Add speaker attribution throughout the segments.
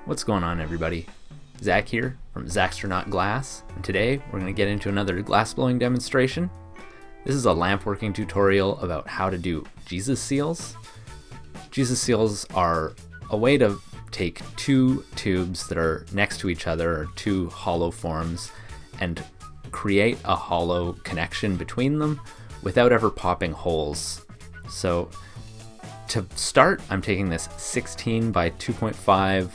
Speaker 1: What's going on, everybody? Zach here from Zaxtronaut Glass, and today we're going to get into another glassblowing demonstration. This is a lamp working tutorial about how to do Jesus seals. Jesus seals are a way to take two tubes that are next to each other, or two hollow forms, and create a hollow connection between them without ever popping holes. So to start, I'm taking this 16 by 2.5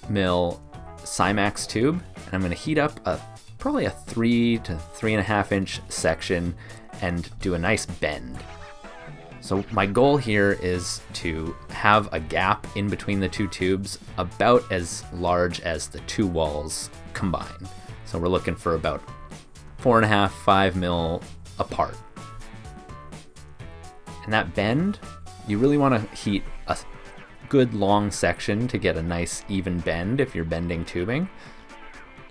Speaker 1: mil Cymax tube, and I'm going to heat up probably a 3 to 3.5 inch section and do a nice bend. So my goal here is to have a gap in between the two tubes about as large as the two walls combined. So we're looking for about 4.5, 5 mil apart. And that bend, you really want to heat a good long section to get a nice even bend if you're bending tubing.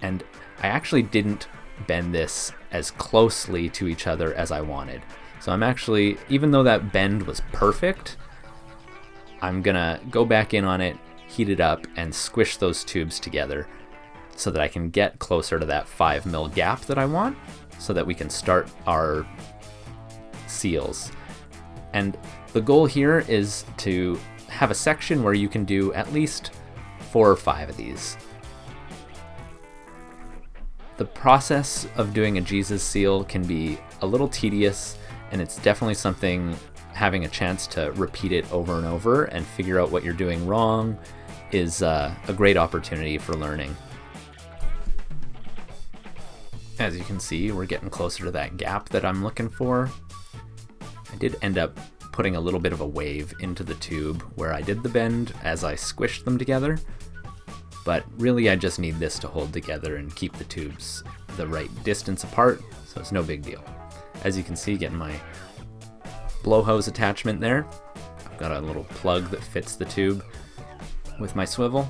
Speaker 1: And I actually didn't bend this as closely to each other as I wanted. So I'm actually, even though that bend was perfect, I'm gonna go back in on it, heat it up, and squish those tubes together so that I can get closer to that 5 mil gap that I want, so that we can start our seals. And the goal here is to have a section where you can do at least 4 or 5 of these. The process of doing a Jesus seal can be a little tedious, and it's definitely something having a chance to repeat it over and over and figure out what you're doing wrong is a great opportunity for learning. As you can see, we're getting closer to that gap that I'm looking for. I did end up putting a little bit of a wave into the tube where I did the bend as I squished them together, but really I just need this to hold together and keep the tubes the right distance apart, so it's no big deal. As you can see, getting my blow hose attachment there. I've got a little plug that fits the tube with my swivel.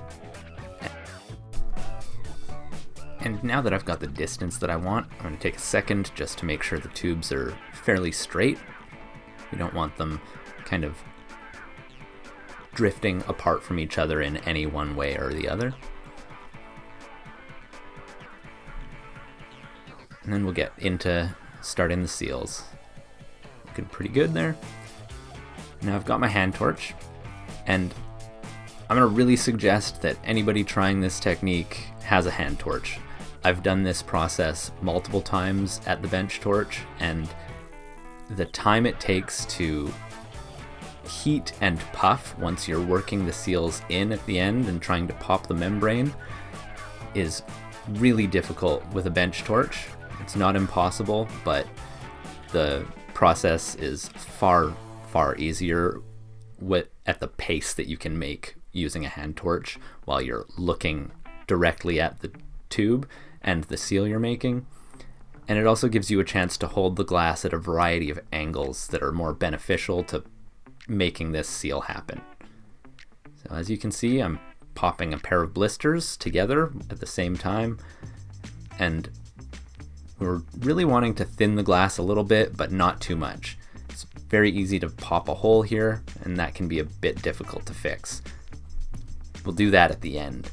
Speaker 1: And now that I've got the distance that I want, I'm going to take a second just to make sure the tubes are fairly straight. We don't want them kind of drifting apart from each other in any one way or the other. And then we'll get into starting the seals. Looking pretty good there. Now I've got my hand torch, and I'm going to really suggest that anybody trying this technique has a hand torch. I've done this process multiple times at the bench torch, and the time it takes to heat and puff once you're working the seals in at the end and trying to pop the membrane is really difficult with a bench torch. It's not impossible, but the process is far, far easier at the pace that you can make using a hand torch while you're looking directly at the tube and the seal you're making. And it also gives you a chance to hold the glass at a variety of angles that are more beneficial to making this seal happen. So as you can see, I'm popping a pair of blisters together at the same time, and we're really wanting to thin the glass a little bit, but not too much. It's very easy to pop a hole here, and that can be a bit difficult to fix. We'll do that at the end.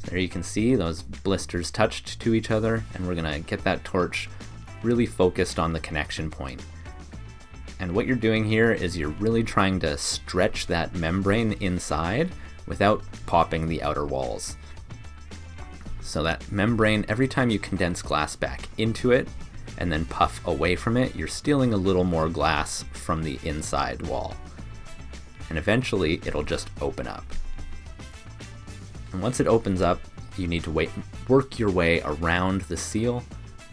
Speaker 1: There you can see those blisters touched to each other, and we're gonna get that torch really focused on the connection point. And what you're doing here is you're really trying to stretch that membrane inside without popping the outer walls. So that membrane, every time you condense glass back into it and then puff away from it, you're stealing a little more glass from the inside wall. And eventually it'll just open up. And once it opens up, you need to work your way around the seal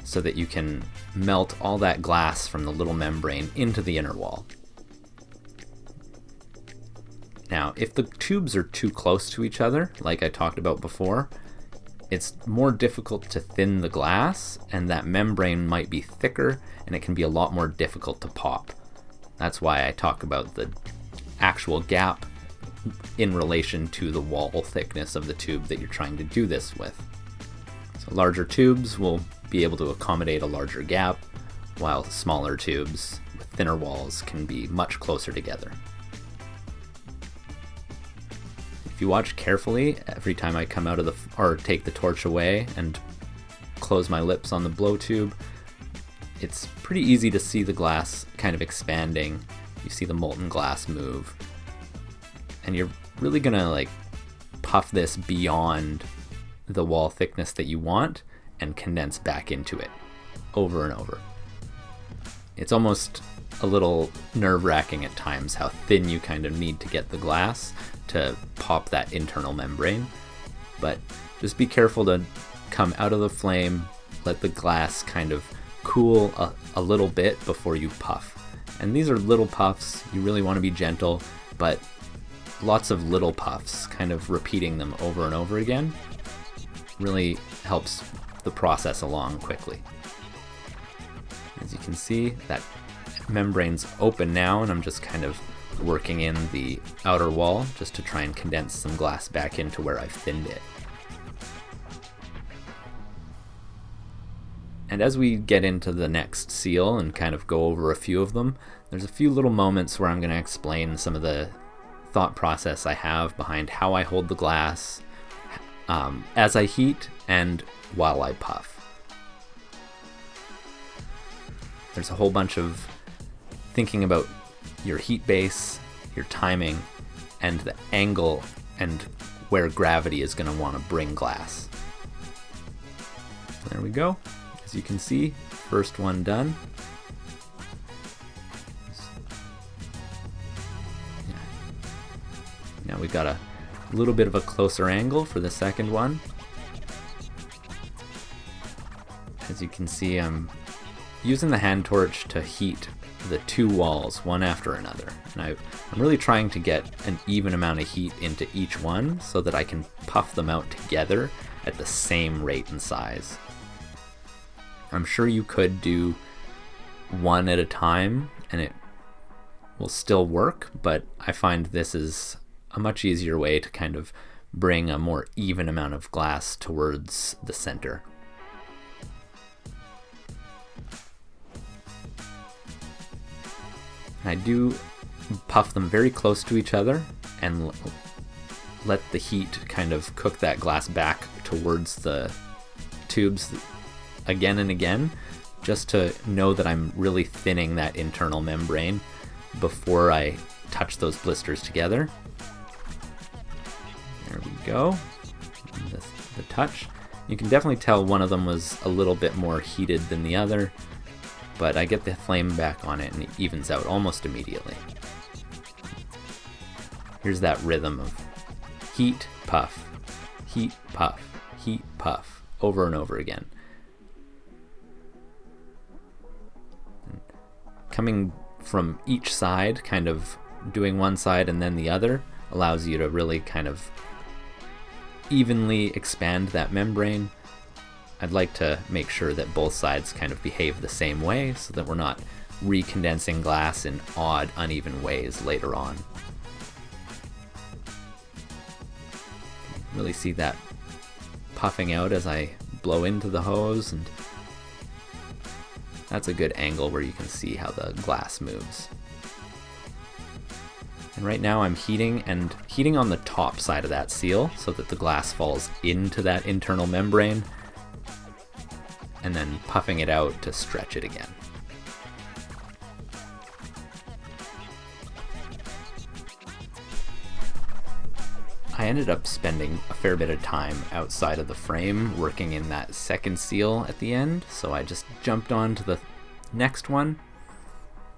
Speaker 1: so that you can melt all that glass from the little membrane into the inner wall. Now, if the tubes are too close to each other, like I talked about before, it's more difficult to thin the glass, and that membrane might be thicker, and it can be a lot more difficult to pop. That's why I talk about the actual gap in relation to the wall thickness of the tube that you're trying to do this with. So larger tubes will be able to accommodate a larger gap, while smaller tubes with thinner walls can be much closer together. If you watch carefully, every time I come out of or take the torch away and close my lips on the blow tube, it's pretty easy to see the glass kind of expanding. You see the molten glass move. And you're really gonna like puff this beyond the wall thickness that you want and condense back into it over and over. It's almost a little nerve-wracking at times how thin you kind of need to get the glass to pop that internal membrane, but just be careful to come out of the flame, let the glass kind of cool a little bit before you puff. And these are little puffs, you really want to be gentle, but lots of little puffs, kind of repeating them over and over again, really helps the process along quickly. As you can see, that membrane's open now, and I'm just kind of working in the outer wall just to try and condense some glass back into where I've thinned it. And as we get into the next seal and kind of go over a few of them, there's a few little moments where I'm going to explain some of the thought process I have behind how I hold the glass as I heat and while I puff. There's a whole bunch of thinking about your heat base, your timing, and the angle and where gravity is going to want to bring glass. There we go. As you can see, first one done. Now we've got a little bit of a closer angle for the second one. As you can see, I'm using the hand torch to heat the two walls one after another. And I'm really trying to get an even amount of heat into each one so that I can puff them out together at the same rate and size. I'm sure you could do one at a time and it will still work, but I find this is a much easier way to kind of bring a more even amount of glass towards the center. I do puff them very close to each other and let the heat kind of cook that glass back towards the tubes again and again, just to know that I'm really thinning that internal membrane before I touch those blisters together. There we go. The touch. You can definitely tell one of them was a little bit more heated than the other, but I get the flame back on it and it evens out almost immediately. Here's that rhythm of heat, puff, heat, puff, heat, puff, over and over again. Coming from each side, kind of doing one side and then the other, allows you to really kind of evenly expand that membrane. I'd like to make sure that both sides kind of behave the same way so that we're not recondensing glass in odd, uneven ways later on. Really see that puffing out as I blow into the hose, and that's a good angle where you can see how the glass moves. And right now I'm heating on the top side of that seal so that the glass falls into that internal membrane, and then puffing it out to stretch it again. I ended up spending a fair bit of time outside of the frame working in that second seal at the end, so I just jumped on to the next one.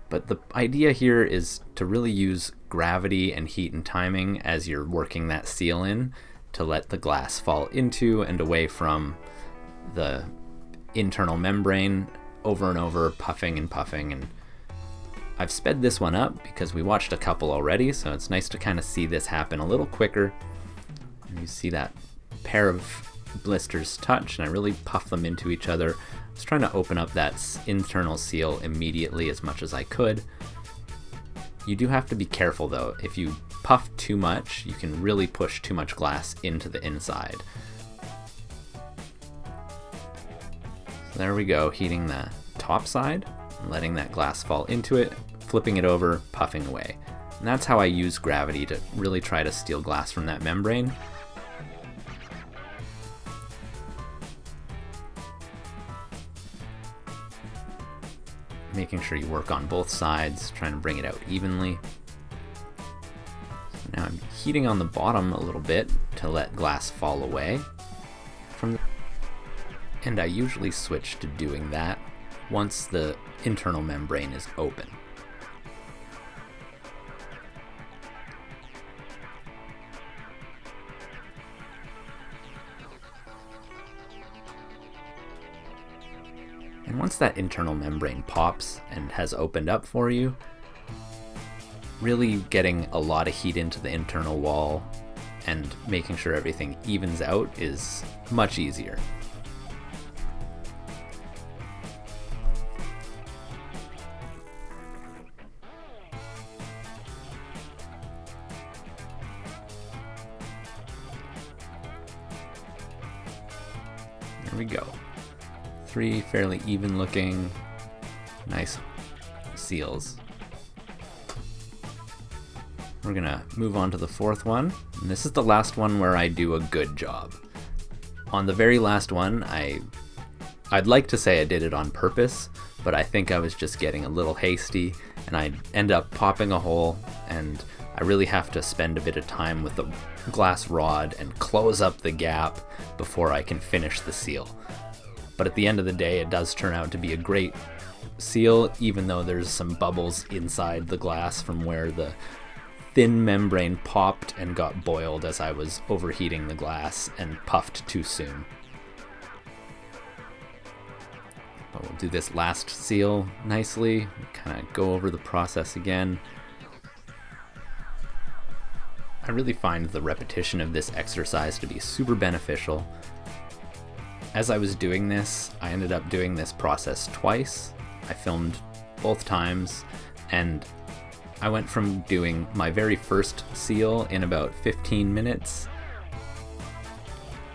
Speaker 1: But the idea here is to really use gravity and heat and timing as you're working that seal in to let the glass fall into and away from the internal membrane over and over, puffing and puffing. And I've sped this one up because we watched a couple already, so it's nice to kind of see this happen a little quicker. And you see that pair of blisters touch, and I really puff them into each other. I was trying to open up that internal seal immediately as much as I could. You do have to be careful though. If you puff too much, you can really push too much glass into the inside. So there we go, heating the top side, letting that glass fall into it, flipping it over, puffing away. And that's how I use gravity to really try to steal glass from that membrane. Making sure you work on both sides, trying to bring it out evenly. So now I'm heating on the bottom a little bit to let glass fall away from the... And I usually switch to doing that once the internal membrane is open. And once that internal membrane pops and has opened up for you, really getting a lot of heat into the internal wall and making sure everything evens out is much easier. There we go. 3 fairly even looking, nice seals. We're gonna move on to the 4th one, and this is the last one where I do a good job. On the very last one, I'd like to say I did it on purpose, but I think I was just getting a little hasty, and I end up popping a hole, and I really have to spend a bit of time with the glass rod and close up the gap before I can finish the seal. But at the end of the day, it does turn out to be a great seal, even though there's some bubbles inside the glass from where the thin membrane popped and got boiled as I was overheating the glass and puffed too soon. But we'll do this last seal nicely, kind of go over the process again. I really find the repetition of this exercise to be super beneficial. As I was doing this, I ended up doing this process twice. I filmed both times, and I went from doing my very first seal in about 15 minutes,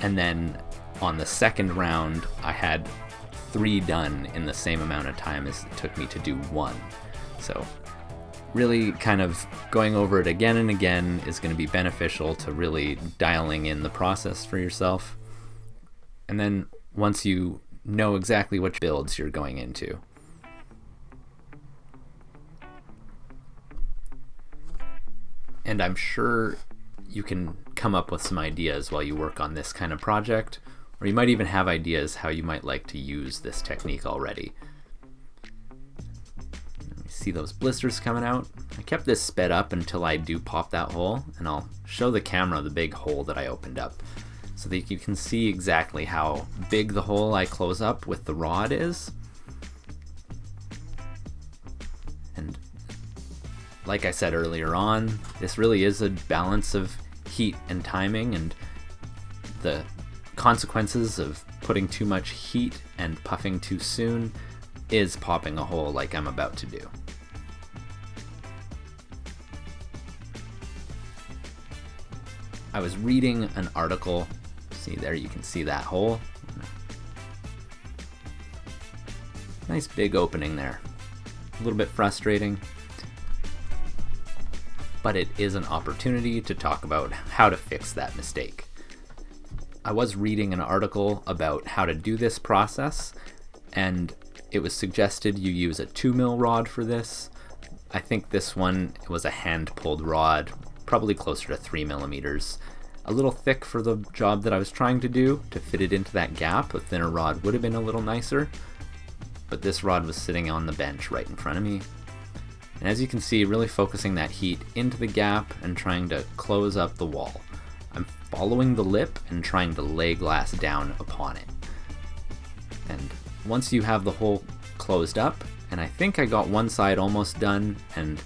Speaker 1: and then on the second round, I had 3 done in the same amount of time as it took me to do 1. So really kind of going over it again and again is going to be beneficial to really dialing in the process for yourself. And then once you know exactly which builds you're going into. And I'm sure you can come up with some ideas while you work on this kind of project, or you might even have ideas how you might like to use this technique already. Let me see those blisters coming out. I kept this sped up until I do pop that hole, and I'll show the camera the big hole that I opened up, so that you can see exactly how big the hole I close up with the rod is. And like I said earlier on, this really is a balance of heat and timing, and the consequences of putting too much heat and puffing too soon is popping a hole like I'm about to do. I was reading an article. See there, you can see that hole. Nice big opening there. A little bit frustrating, but it is an opportunity to talk about how to fix that mistake. I was reading an article about how to do this process, and it was suggested you use a 2mm rod for this. I think this one was a hand-pulled rod, probably closer to 3mm. A little thick for the job that I was trying to do. To fit it into that gap, a thinner rod would have been a little nicer, but this rod was sitting on the bench right in front of me. And as you can see, really focusing that heat into the gap and trying to close up the wall. I'm following the lip and trying to lay glass down upon it. And once you have the hole closed up, and I think I got one side almost done, and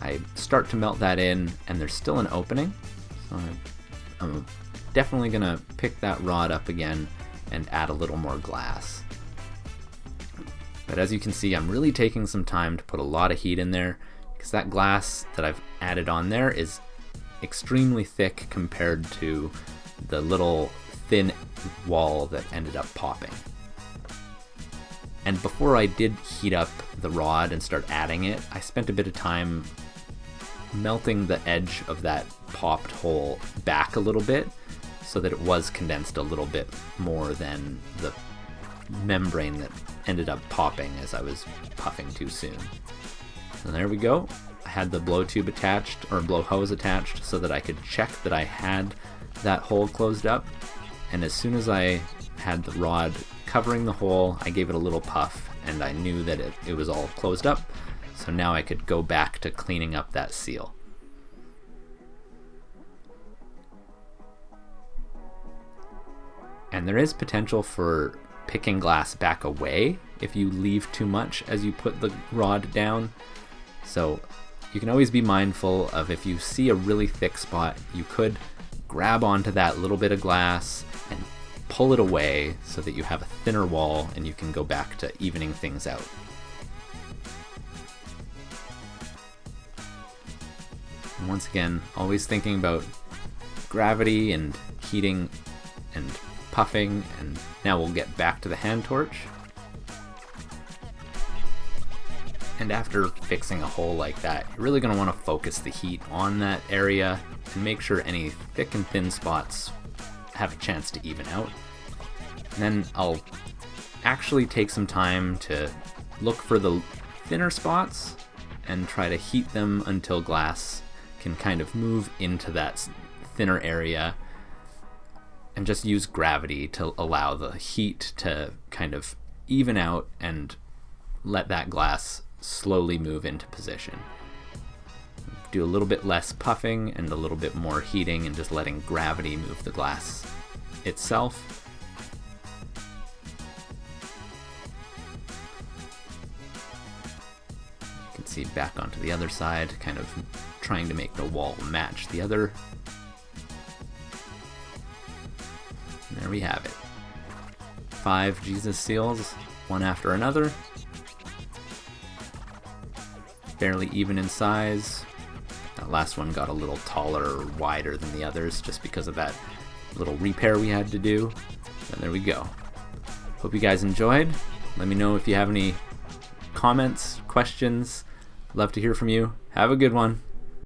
Speaker 1: I start to melt that in, and there's still an opening. So I'm definitely gonna pick that rod up again and add a little more glass. But as you can see, I'm really taking some time to put a lot of heat in there, because that glass that I've added on there is extremely thick compared to the little thin wall that ended up popping. And before I did heat up the rod and start adding it, I spent a bit of time melting the edge of that popped hole back a little bit so that it was condensed a little bit more than the membrane that ended up popping as I was puffing too soon. And there we go. I had the blow tube attached, or blow hose attached, so that I could check that I had that hole closed up. And as soon as I had the rod covering the hole, I gave it a little puff and I knew that it was all closed up. So now I could go back to cleaning up that seal. And there is potential for picking glass back away if you leave too much as you put the rod down. So you can always be mindful of, if you see a really thick spot, you could grab onto that little bit of glass and pull it away so that you have a thinner wall and you can go back to evening things out. And once again, always thinking about gravity and heating and puffing. And now we'll get back to the hand torch. And after fixing a hole like that, you're really going to want to focus the heat on that area and make sure any thick and thin spots have a chance to even out. And then I'll actually take some time to look for the thinner spots and try to heat them until glass can kind of move into that thinner area, and just use gravity to allow the heat to kind of even out and let that glass slowly move into position. Do a little bit less puffing and a little bit more heating and just letting gravity move the glass itself. You can see back onto the other side, kind of trying to make the wall match the other. And there we have it. 5 Jesus seals, one after another. Fairly even in size. That last one got a little taller or wider than the others just because of that little repair we had to do. And there we go. Hope you guys enjoyed. Let me know if you have any comments, questions. Love to hear from you. Have a good one.